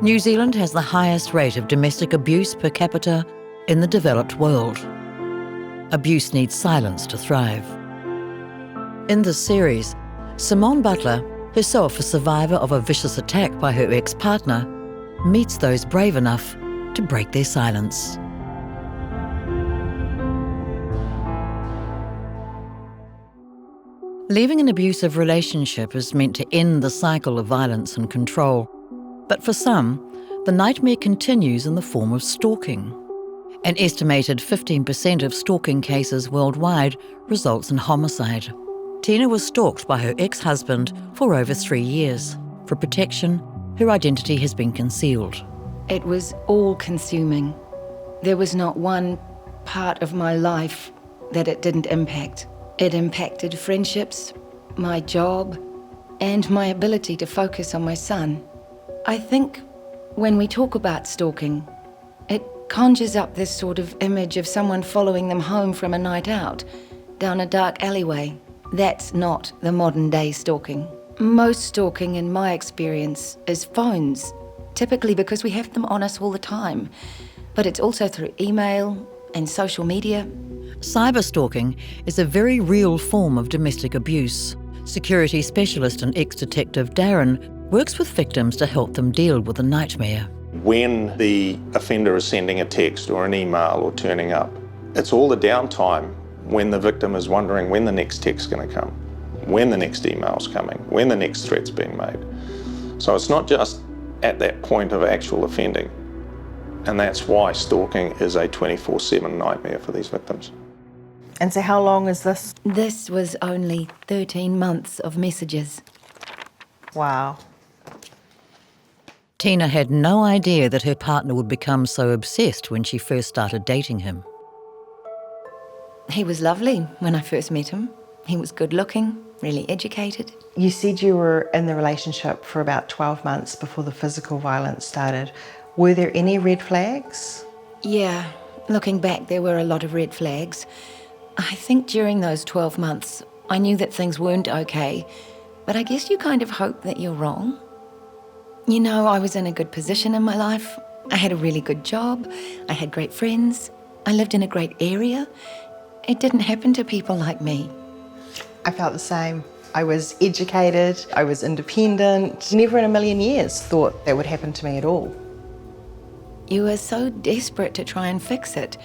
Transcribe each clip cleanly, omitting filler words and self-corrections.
New Zealand has the highest rate of domestic abuse per capita in the developed world. Abuse needs silence to thrive. In this series, Simone Butler, herself a survivor of a vicious attack by her ex-partner, meets those brave enough to break their silence. Leaving an abusive relationship is meant to end the cycle of violence and control. But for some, the nightmare continues in the form of stalking. An estimated 15% of stalking cases worldwide results in homicide. Tina was stalked by her ex-husband for over 3 years. For protection, her identity has been concealed. It was all-consuming. There was not one part of my life that it didn't impact. It impacted friendships, my job, and my ability to focus on my son. I think when we talk about stalking, it conjures up this sort of image of someone following them home from a night out, down a dark alleyway. That's not the modern day stalking. Most stalking, in my experience, is phones, typically because we have them on us all the time. But it's also through email and social media. Cyberstalking is a very real form of domestic abuse. Security specialist and ex-detective Darren works with victims to help them deal with the nightmare. When the offender is sending a text or an email or turning up, it's all the downtime when the victim is wondering when the next text's going to come, when the next email's coming, when the next threat's being made. So it's not just at that point of actual offending. And that's why stalking is a 24/7 nightmare for these victims. And so how long is this? This was only 13 months of messages. Wow. Tina had no idea that her partner would become so obsessed when she first started dating him. He was lovely when I first met him. He was good looking, really educated. You said you were in the relationship for about 12 months before the physical violence started. Were there any red flags? Yeah, looking back, there were a lot of red flags. I think during those 12 months, I knew that things weren't okay, but I guess you kind of hope that you're wrong. You know, I was in a good position in my life. I had a really good job. I had great friends. I lived in a great area. It didn't happen to people like me. I felt the same. I was educated, I was independent. Never in a million years thought that would happen to me at all. You were so desperate to try and fix it.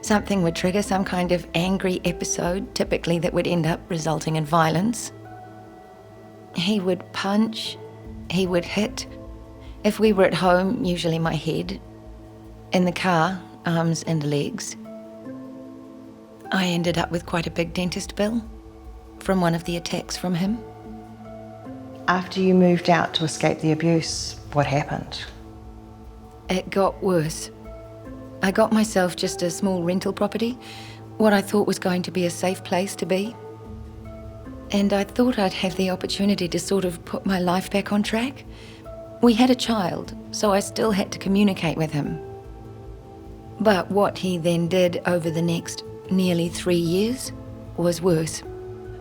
Something would trigger some kind of angry episode, typically that would end up resulting in violence. He would punch, he would hit. If we were at home, usually my head. In the car, arms and legs. I ended up with quite a big dentist bill from one of the attacks from him. After you moved out to escape the abuse, what happened? It got worse. I got myself just a small rental property, what I thought was going to be a safe place to be. And I thought I'd have the opportunity to sort of put my life back on track. We had a child, so I still had to communicate with him. But what he then did over the next nearly 3 years was worse.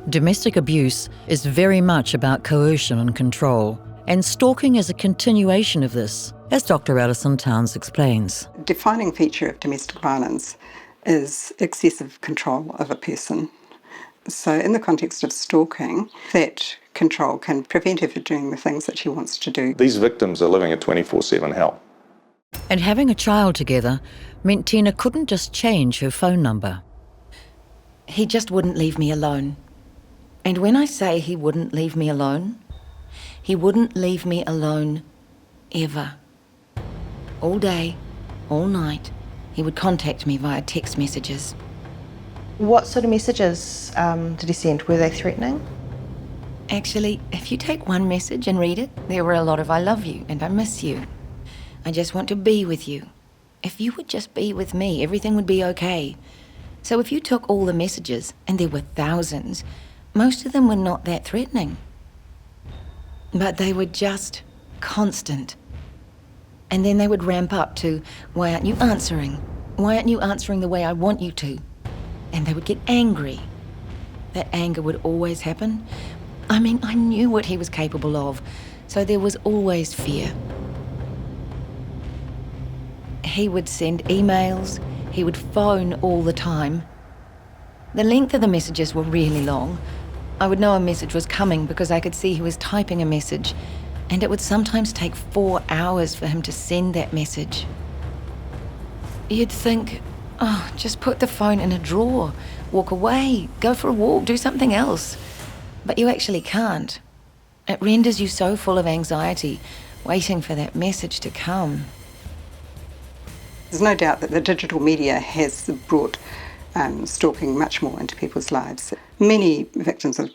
Domestic abuse is very much about coercion and control, and stalking is a continuation of this, as Dr. Alison Towns explains. A defining feature of domestic violence is excessive control of a person. So in the context of stalking, that control can prevent her from doing the things that she wants to do. These victims are living a 24/7 hell. And having a child together meant Tina couldn't just change her phone number. He just wouldn't leave me alone. And when I say he wouldn't leave me alone, he wouldn't leave me alone ever. All day, all night, he would contact me via text messages. What sort of messages did he send? Were they threatening? Actually, if you take one message and read it, there were a lot of "I love you" and "I miss you." "I just want to be with you. If you would just be with me, everything would be okay." So if you took all the messages, and there were thousands, most of them were not that threatening. But they were just constant. And then they would ramp up to, "Why aren't you answering? Why aren't you answering the way I want you to?" And they would get angry. That anger would always happen. I mean, I knew what he was capable of, so there was always fear. He would send emails, he would phone all the time. The length of the messages were really long. I would know a message was coming because I could see he was typing a message, and it would sometimes take 4 hours for him to send that message. You'd think, oh, just put the phone in a drawer, walk away, go for a walk, do something else. But you actually can't. It renders you so full of anxiety, waiting for that message to come. There's no doubt that the digital media has brought stalking much more into people's lives. Many victims of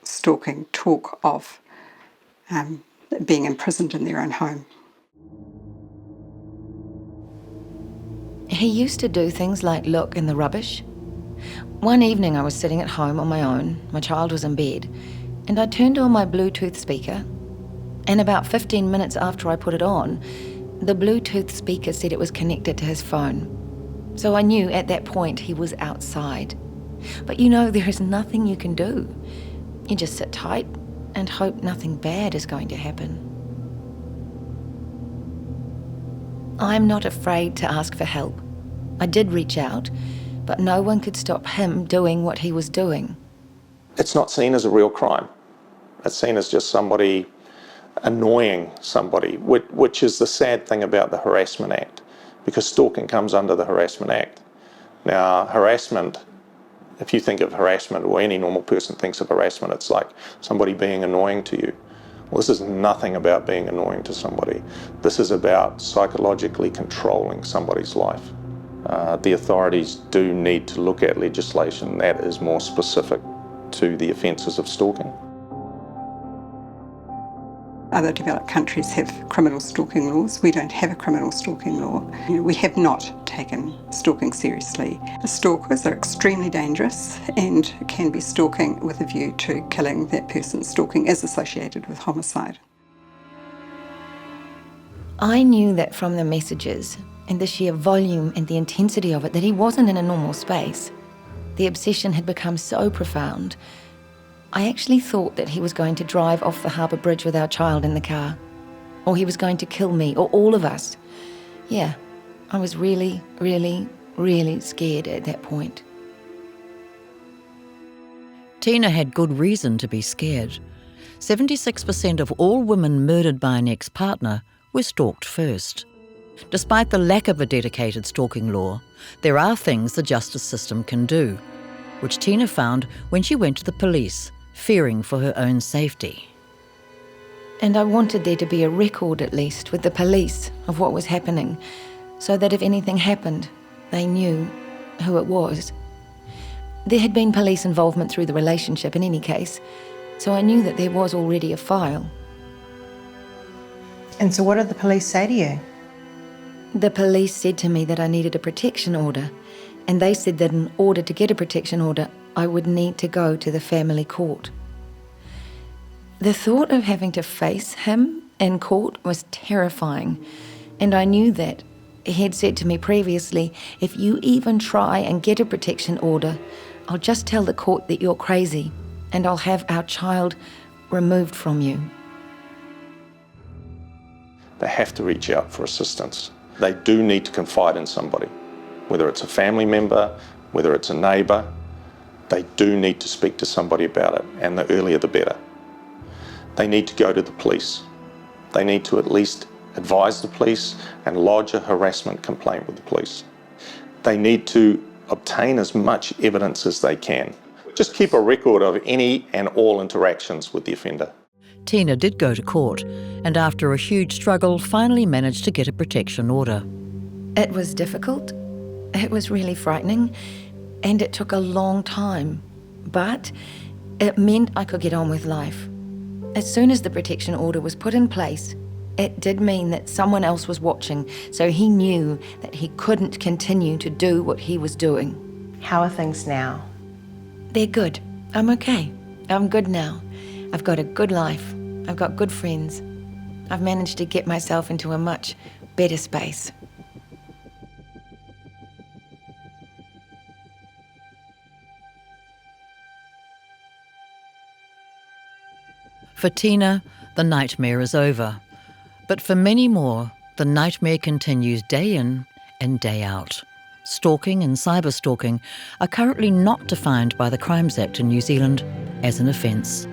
stalking talk of being imprisoned in their own home. He used to do things like look in the rubbish. One evening I was sitting at home on my own, my child was in bed, and I turned on my Bluetooth speaker, and about 15 minutes after I put it on, the Bluetooth speaker said it was connected to his phone. So I knew at that point he was outside. But you know, there is nothing you can do. You just sit tight and hope nothing bad is going to happen. I'm not afraid to ask for help. I did reach out, but no one could stop him doing what he was doing. It's not seen as a real crime. It's seen as just somebody annoying somebody, which is the sad thing about the Harassment Act, because stalking comes under the Harassment Act. Now, harassment, if you think of harassment, or any normal person thinks of harassment, it's like somebody being annoying to you. Well, this is nothing about being annoying to somebody. This is about psychologically controlling somebody's life. The authorities do need to look at legislation that is more specific to the offences of stalking. Other developed countries have criminal stalking laws. We don't have a criminal stalking law. We have not taken stalking seriously. Stalkers are extremely dangerous and can be stalking with a view to killing that person. Stalking is associated with homicide. I knew that from the messages and the sheer volume and the intensity of it that he wasn't in a normal space. The obsession had become so profound. I actually thought that he was going to drive off the harbour bridge with our child in the car. Or he was going to kill me, or all of us. Yeah, I was really, really, really scared at that point. Tina had good reason to be scared. 76% of all women murdered by an ex-partner were stalked first. Despite the lack of a dedicated stalking law, there are things the justice system can do, which Tina found when she went to the police, fearing for her own safety. And I wanted there to be a record, at least, with the police of what was happening, so that if anything happened, they knew who it was. There had been police involvement through the relationship in any case, so I knew that there was already a file. And so what did the police say to you? The police said to me that I needed a protection order, and they said that in order to get a protection order, I would need to go to the family court. The thought of having to face him in court was terrifying, and I knew that he had said to me previously, if you even try and get a protection order, I'll just tell the court that you're crazy, and I'll have our child removed from you. They have to reach out for assistance. They do need to confide in somebody, whether it's a family member, whether it's a neighbour. They do need to speak to somebody about it, and the earlier the better. They need to go to the police. They need to at least advise the police and lodge a harassment complaint with the police. They need to obtain as much evidence as they can. Just keep a record of any and all interactions with the offender. Tina did go to court, and after a huge struggle, finally managed to get a protection order. It was difficult, it was really frightening, and it took a long time, but it meant I could get on with life. As soon as the protection order was put in place, it did mean that someone else was watching, so he knew that he couldn't continue to do what he was doing. How are things now? They're good. I'm okay. I'm good now. I've got a good life. I've got good friends. I've managed to get myself into a much better space. For Tina, the nightmare is over. But for many more, the nightmare continues day in and day out. Stalking and cyberstalking are currently not defined by the Crimes Act in New Zealand as an offence.